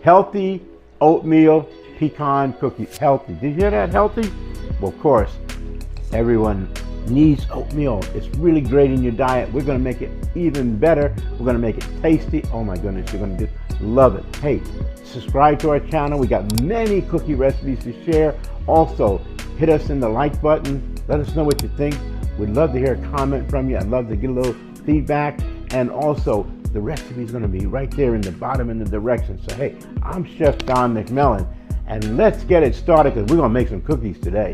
healthy oatmeal pecan cookies. Healthy. Did you hear that? Healthy? Well, of course, everyone needs oatmeal. It's really great in your diet. We're going to make it even better. We're going to make it tasty. Oh my goodness, you're going to just love it. Hey, subscribe to our channel. We got many cookie recipes to share. Also, hit us in the like button. Let us know what you think. We'd love to hear a comment from you. I'd love to get a little feedback. And also, the recipe is going to be right there in the bottom in the directions. So hey, I'm Chef Don McMillan, and let's get it started because we're going to make some cookies today.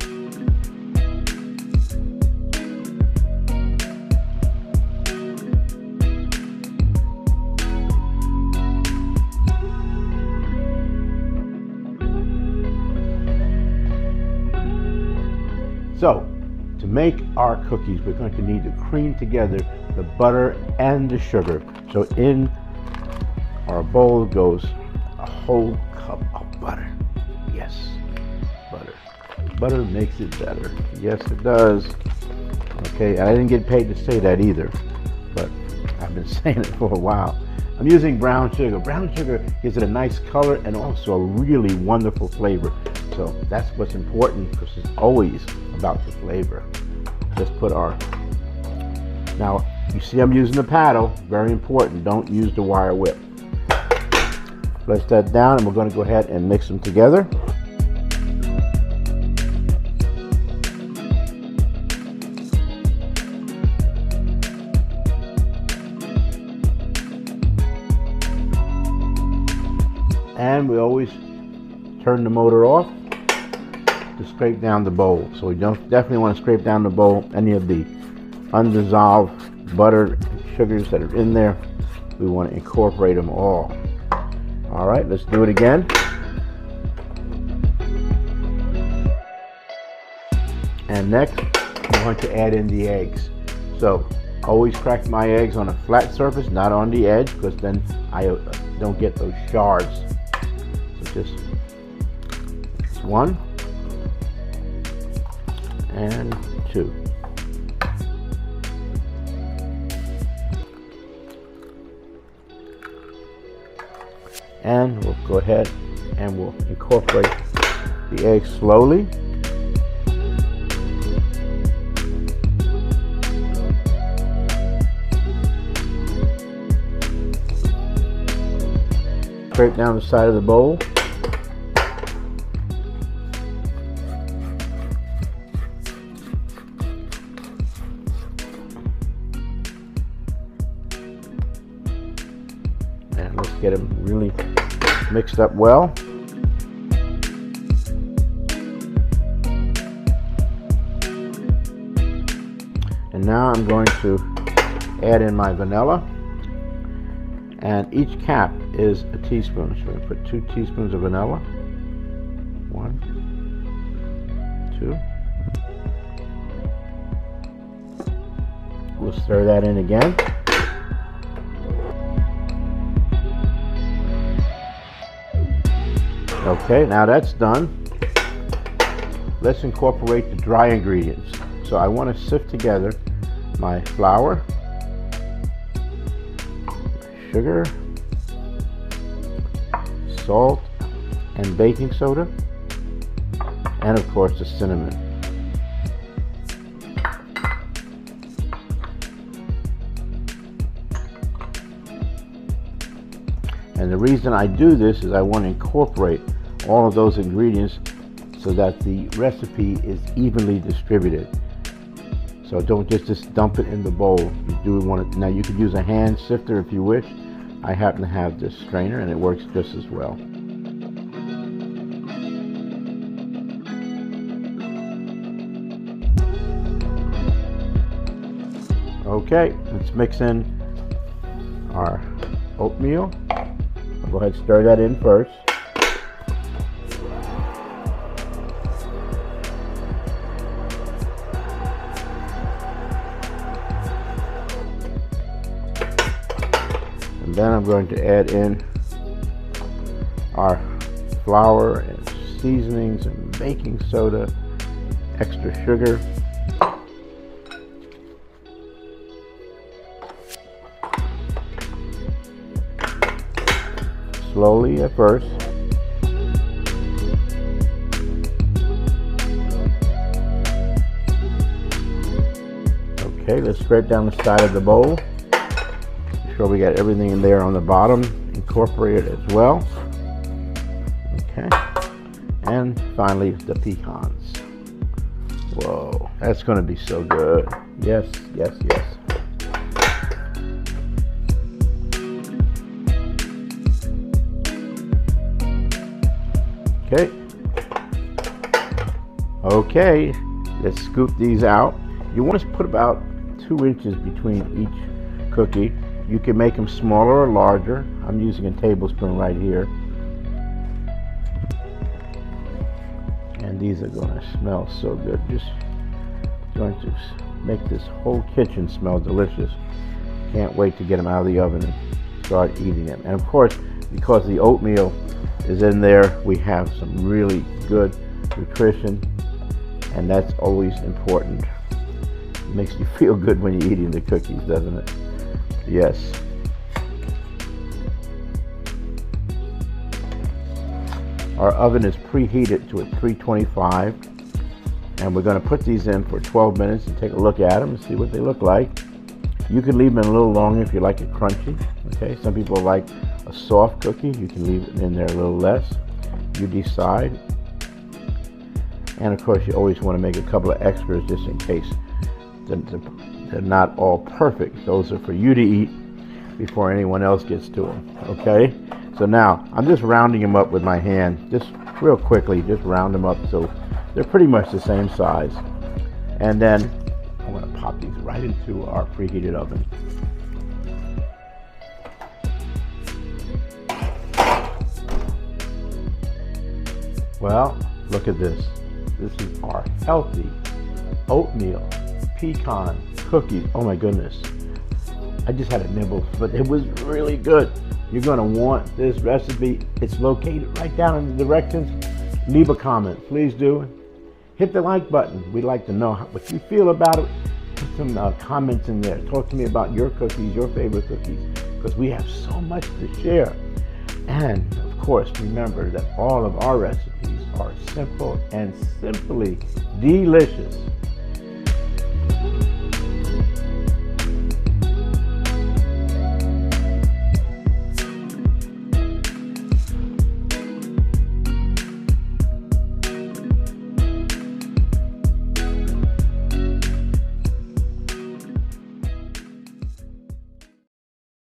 So, to make our cookies, we're going to need to cream together the butter and the sugar. So in our bowl goes a whole cup of butter. Yes, butter. Butter makes it better. Yes, it does. Okay, I didn't get paid to say that either, but I've been saying it for a while. I'm using brown sugar. Brown sugar gives it a nice color and also a really wonderful flavor. So that's what's important, because it's always about the flavor. Let's put our, now you see I'm using the paddle, very important, don't use the wire whip. Place that down and we're going to go ahead and mix them together. And we always turn the motor off to scrape down the bowl. So we definitely want to scrape down the bowl. Any of the undissolved butter and sugars that are in there, we want to incorporate them all. All right, let's do it again. And next, I'm going to add in the eggs. So always crack my eggs on a flat surface, not on the edge, because then I don't get those shards. So just one and two. And we'll go ahead and we'll incorporate the eggs slowly. Scrape down the side of the bowl. And let's get them really mixed up well. And now I'm going to add in my vanilla. And each cap is a teaspoon. So we're going to put 2 teaspoons of vanilla. 1, 2. We'll stir that in again. Okay, now that's done. Let's incorporate the dry ingredients. So I want to sift together my flour, sugar, salt, and baking soda, and of course the cinnamon. And the reason I do this is I want to incorporate all of those ingredients so that the recipe is evenly distributed. So don't just dump it in the bowl. You do want it. Now you could use a hand sifter if you wish. I happen to have this strainer and it works just as well. Okay, let's mix in our oatmeal. I'll go ahead and stir that in first. And then I'm going to add in our flour and seasonings and baking soda, extra sugar, slowly at first. Okay, let's scrape down the side of the bowl. Make sure we got everything in there on the bottom incorporated as well. Okay, and finally the pecans. Whoa, that's going to be so good. Yes, yes, yes. Okay, let's scoop these out. You want to put about 2 inches between each cookie. You can make them smaller or larger. I'm using a tablespoon right here. And these are going to smell so good. Just going to make this whole kitchen smell delicious. Can't wait to get them out of the oven and start eating them. And of course, because the oatmeal is in there, we have some really good nutrition, and that's always important. It makes you feel good when you're eating the cookies, doesn't it? Yes. Our oven is preheated to 325, and we're going to put these in for 12 minutes and take a look at them and see what they look like. You can leave them a little longer if you like it crunchy. Okay, some people like a soft cookie. You can leave it in there a little less. You decide. And of course, you always want to make a couple of extras just in case they're not all perfect. Those are for you to eat before anyone else gets to them. Okay, so now I'm just rounding them up with my hand, just real quickly. Just round them up so they're pretty much the same size. And then I'm going to pop these right into our preheated oven. Well, look at this. This is our healthy oatmeal pecan cookies. Oh my goodness. I just had a nibble, but it was really good. You're going to want this recipe. It's located right down in the directions. Leave a comment. Please do. Hit the like button. We'd like to know what you feel about it. Put some comments in there. Talk to me about your cookies, your favorite cookies, because we have so much to share. And of course, remember that all of our recipes are simple and simply delicious.